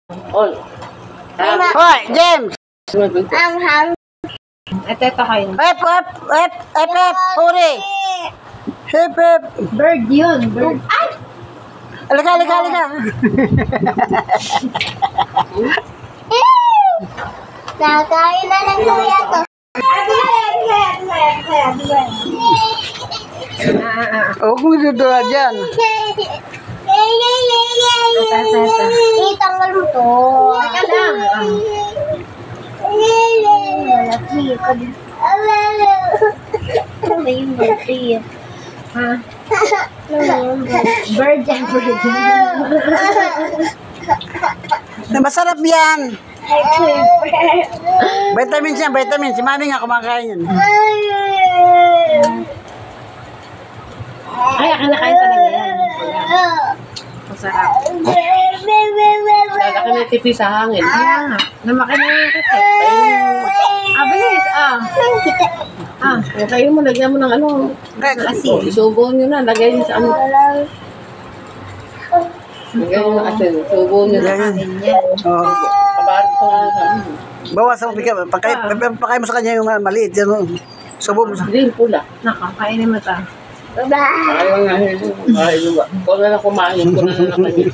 All. Hoy, James! Ito kayo. Hep, huri! Hep. Bird yun. Bird. Ay! Alika. Nakain na ng kuya to. Huwag mo duduwa dyan. Itanggal mo to. Teka lang. Malaki. Ano yung malaki? Ha? Bird yan. Masarap yan. Vitamins yan, vitamins. Si mami nga kumakain yan. Ay, kinakain talaga yan. Masarap. Lalaki na tipi sa hangin. Kaya nga. Namaki na yung kita. Bilis. Kayo mo, lagyan mo ng ano. Asin. Isubo nyo na, lagay nyo sa ano. Lagay nyo ng asin. Isubo nyo na. Asin yan. Oh. Kabahan ito nga. Bawasan mo, pakain mo sa kanya yung maliit. Yan, subo mo sa... Hindi, pula. Nakakainin mo ta. Ayaw nga. Ayaw nga. Kung na kumain ko na lang kanya.